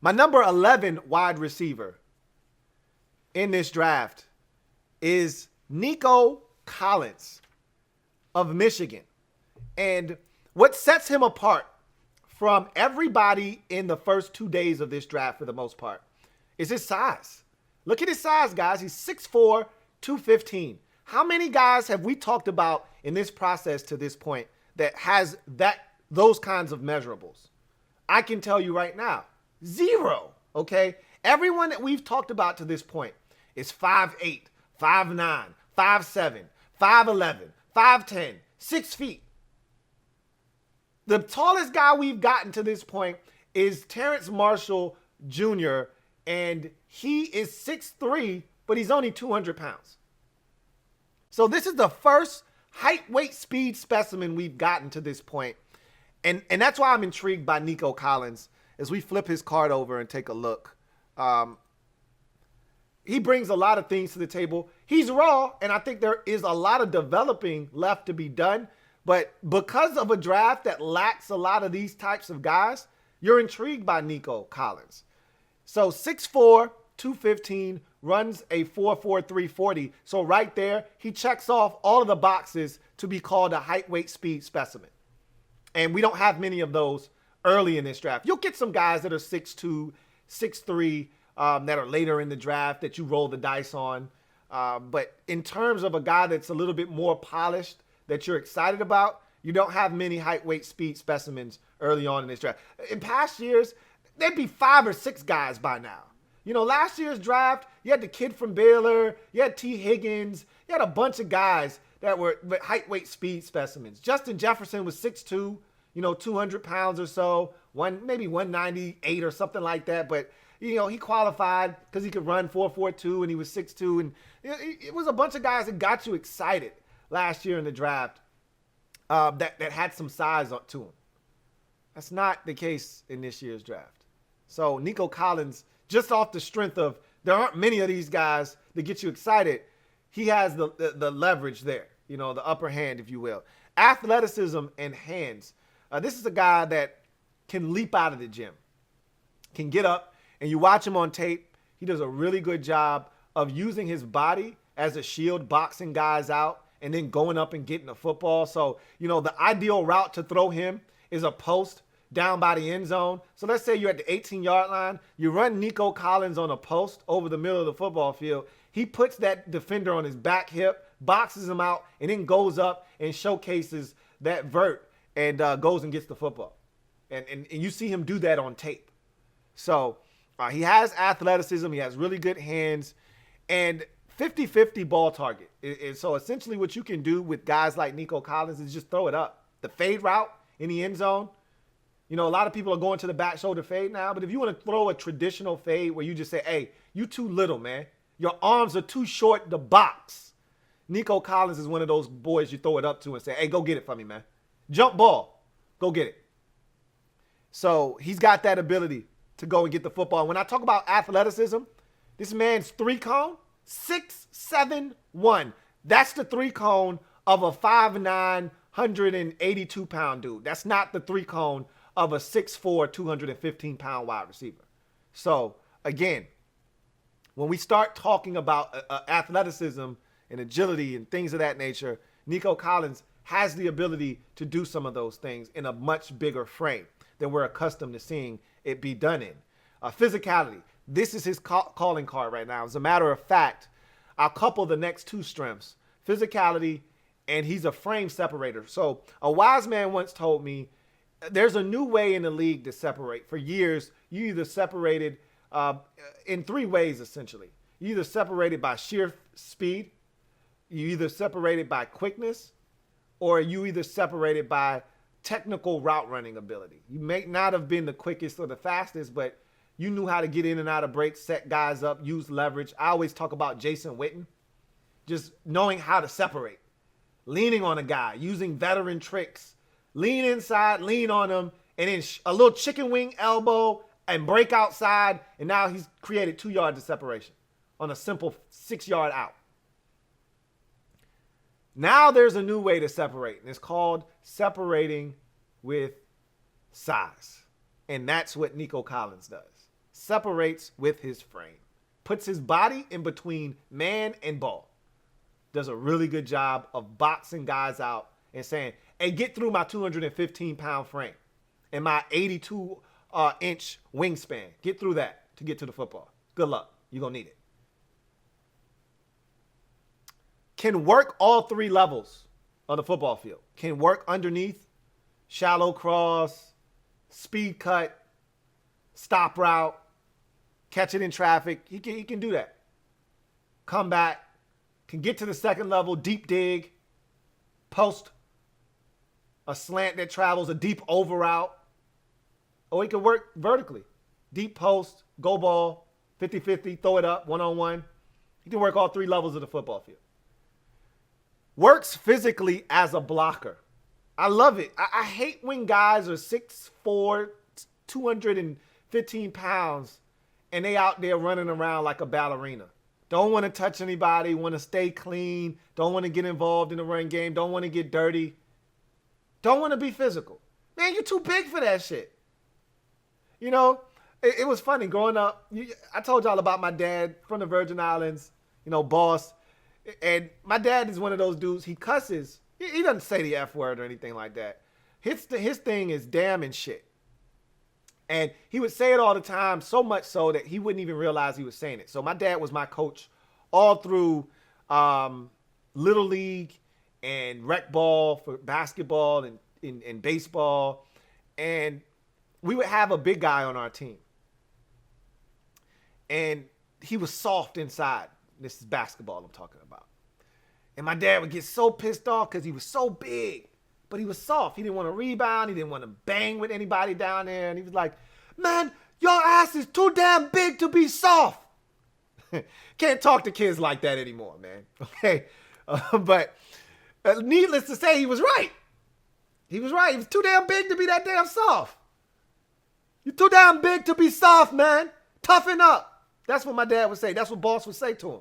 My number 11 wide receiver in this draft is Nico Collins of Michigan. And what sets him apart from everybody in the first 2 days of this draft for the most part is his size. Look at his size, guys. He's 6'4", 215. How many guys have we talked about in this process to this point that has those kinds of measurables? I can tell you right now, 0, okay? Everyone that we've talked about to this point is 5'8", 5'9", 5'7", 5'11", 5'10", 6 feet. The tallest guy we've gotten to this point is Terrence Marshall Jr., and he is 6'3", but he's only 200 pounds. So this is the first height, weight, speed specimen we've gotten to this point. And that's why I'm intrigued by Nico Collins as we flip his card over and take a look. He brings a lot of things to the table. He's raw, and I think there is a lot of developing left to be done. But because of a draft that lacks a lot of these types of guys, you're intrigued by Nico Collins. So 6'4", 215, runs a 4.43 340. So right there, he checks off all of the boxes to be called a height, weight, speed specimen. And we don't have many of those early in this draft. You'll get some guys that are 6'2", 6'3", that are later in the draft that you roll the dice on. But in terms of a guy that's a little bit more polished that you're excited about, you don't have many height, weight, speed specimens early on in this draft. In past years, there'd be 5 or 6 guys by now. You know, last year's draft, you had the kid from Baylor, you had T. Higgins, you had a bunch of guys that were height, weight, speed specimens. Justin Jefferson was 6'2", 200 pounds or so, maybe 198 or something like that. But, he qualified because he could run 4.42 and he was 6'2". And it was a bunch of guys that got you excited last year in the draft that had some size to him. That's not the case in this year's draft. So Nico Collins, just off the strength of there aren't many of these guys that get you excited, he has the leverage there, the upper hand, if you will. Athleticism and hands. This is a guy that can leap out of the gym, can get up, and you watch him on tape. He does a really good job of using his body as a shield, boxing guys out, and then going up and getting the football. So, the ideal route to throw him is a post down by the end zone. So let's say you're at the 18-yard line. You run Nico Collins on a post over the middle of the football field. He puts that defender on his back hip, boxes him out, and then goes up and showcases that vert and goes and gets the football. And you see him do that on tape. So he has athleticism. He has really good hands. And 50-50 ball target. So essentially what you can do with guys like Nico Collins is just throw it up. The fade route in the end zone. A lot of people are going to the back shoulder fade now, but if you want to throw a traditional fade where you just say, hey, you too little, man. Your arms are too short to box. Nico Collins is one of those boys you throw it up to and say, hey, go get it for me, man. Jump ball. Go get it. So he's got that ability to go and get the football. When I talk about athleticism, this man's 3-cone, 6'7", 1. That's the 3-cone of a 5'9", 182-pound dude. That's not the 3-cone of a 6'4", 215-pound wide receiver. So, again, when we start talking about athleticism and agility and things of that nature, Nico Collins has the ability to do some of those things in a much bigger frame than we're accustomed to seeing it be done in. Physicality. This is his calling card right now. As a matter of fact, I'll couple the next 2 strengths, physicality, and he's a frame separator. So a wise man once told me, there's a new way in the league to separate. For years, you either separated in 3 ways, essentially. You either separated by sheer speed, you either separated by quickness, or you either separated by technical route running ability. You may not have been the quickest or the fastest, but you knew how to get in and out of breaks, set guys up, use leverage. I always talk about Jason Witten, just knowing how to separate, leaning on a guy, using veteran tricks, lean inside, lean on him, and then a little chicken wing elbow and break outside, and now he's created 2 yards of separation on a simple 6-yard out. Now there's a new way to separate, and it's called separating with size. And that's what Nico Collins does. separates with his frame, puts his body in between man and ball. Does a really good job of boxing guys out and saying, hey, get through my 215-pound frame and my 82-inch wingspan. Get through that to get to the football. Good luck. You're going to need it. Can work all three levels of the football field. Can work underneath, shallow cross, speed cut, stop route, catch it in traffic. He can do that. Come back, can get to the second level, deep dig, post, a slant that travels, a deep over route. Or he can work vertically. Deep post, go ball, 50-50, throw it up, one-on-one. He can work all three levels of the football field. Works physically as a blocker. I love it. I hate when guys are 6'4", 215 pounds, and they out there running around like a ballerina. Don't want to touch anybody, want to stay clean, don't want to get involved in the run game, don't want to get dirty, don't want to be physical. Man, you're too big for that shit. You know, it was funny growing up. I told y'all about my dad from the Virgin Islands, you know, boss. And my dad is one of those dudes, he cusses. He doesn't say the F word or anything like that. His thing is damn and shit. And he would say it all the time, so much so that he wouldn't even realize he was saying it. So my dad was my coach all through Little League and rec ball for basketball and baseball. And we would have a big guy on our team. And he was soft inside. This is basketball I'm talking about. And my dad would get so pissed off because he was so big, but he was soft. He didn't want to rebound. He didn't want to bang with anybody down there. And he was like, man, your ass is too damn big to be soft. Can't talk to kids like that anymore, man. Okay. But needless to say, he was right. He was right. He was too damn big to be that damn soft. You're too damn big to be soft, man. Toughen up. That's what my dad would say. That's what boss would say to him.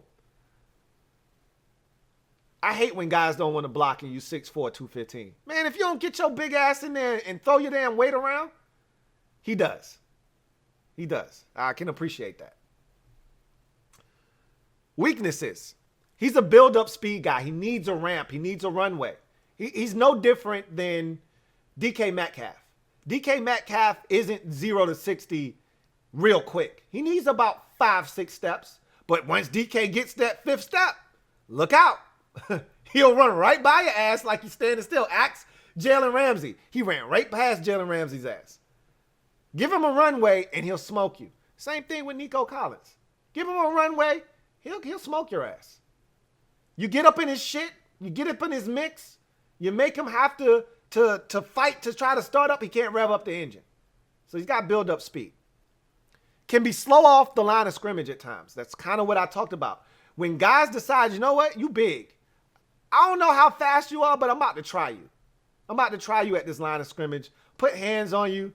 I hate when guys don't want to block and you 6'4", 215. Man, if you don't get your big ass in there and throw your damn weight around, he does. He does. I can appreciate that. Weaknesses. He's a build-up speed guy. He needs a ramp. He needs a runway. He's no different than DK Metcalf. DK Metcalf isn't 0 to 60 real quick. He needs about 5-6 steps. But once DK gets that 5th step, look out. He'll run right by your ass like he's standing still. Ask Jalen Ramsey. He ran right past Jalen Ramsey's ass. Give him a runway and he'll smoke you. Same thing with Nico Collins. Give him a runway, he'll smoke your ass. You get up in his shit, you get up in his mix, you make him have to fight to try to start up, he can't rev up the engine. So he's got build up speed. Can be slow off the line of scrimmage at times. That's kind of what I talked about. When guys decide, you know what, you big. I don't know how fast you are, but I'm about to try you. I'm about to try you at this line of scrimmage, put hands on you,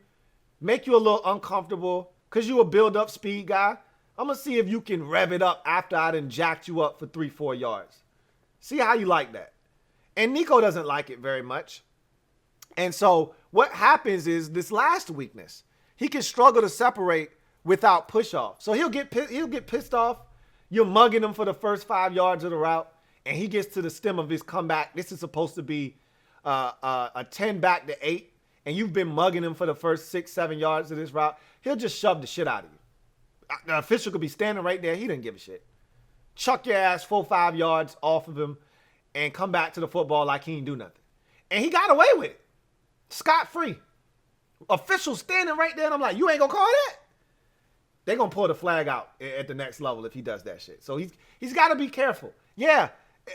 make you a little uncomfortable because you a build-up speed guy. I'm going to see if you can rev it up after I done jacked you up for 3-4 yards. See how you like that. And Nico doesn't like it very much. And so what happens is this last weakness, he can struggle to separate without push-off. So he'll get pissed off. You're mugging him for the first 5 yards of the route, and he gets to the stem of his comeback. This is supposed to be a 10 back to 8, and you've been mugging him for the first 6-7 yards of this route. He'll just shove the shit out of you. The official could be standing right there. He didn't give a shit. Chuck your ass 4-5 yards off of him and come back to the football like he didn't do nothing. And he got away with it. Scot-free. Official standing right there, and I'm like, you ain't going to call that? They're going to pull the flag out at the next level if he does that shit. So he's got to be careful. Yeah,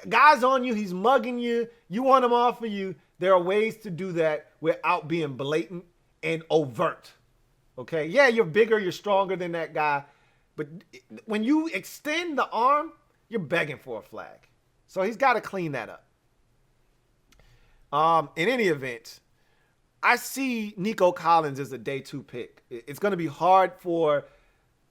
guys on you, he's mugging you. You want him off of you. There are ways to do that without being blatant and overt. Okay? Yeah, you're bigger, you're stronger than that guy. But when you extend the arm, you're begging for a flag. So he's got to clean that up. In any event, I see Nico Collins as a day 2 pick. It's going to be hard for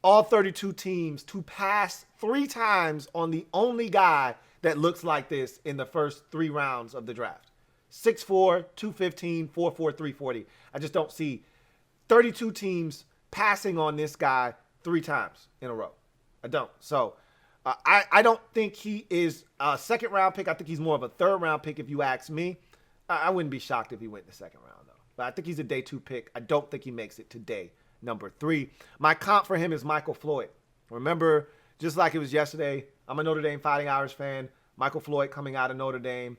all 32 teams to pass 3 times on the only guy that looks like this in the first 3 rounds of the draft. 6'4", 215, 4'4", 340. I just don't see 32 teams passing on this guy 3 times in a row. I don't. So I don't think he is a second round pick. I think he's more of a third round pick if you ask me. I wouldn't be shocked if he went in the second round, though. But I think he's a day 2 pick. I don't think he makes it to day number 3. My comp for him is Michael Floyd. Remember, just like it was yesterday, I'm a Notre Dame Fighting Irish fan. Michael Floyd coming out of Notre Dame,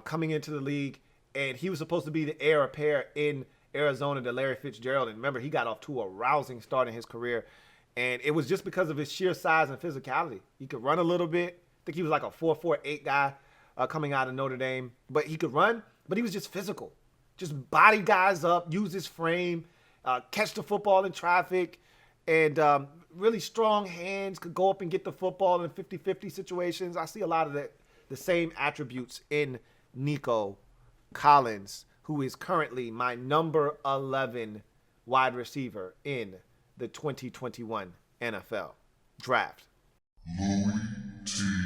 coming into the league, and he was supposed to be the heir apparent in Arizona to Larry Fitzgerald. And remember, he got off to a rousing start in his career. And it was just because of his sheer size and physicality. He could run a little bit. I think he was like a 4.48 guy coming out of Notre Dame. But he could run, but he was just physical. Just body guys up, use his frame, catch the football in traffic, and really strong hands, could go up and get the football in 50-50 situations. I see a lot of the same attributes in Nico Collins, who is currently my number 11 wide receiver in the 2021 NFL Draft. LouieTeeNetwork.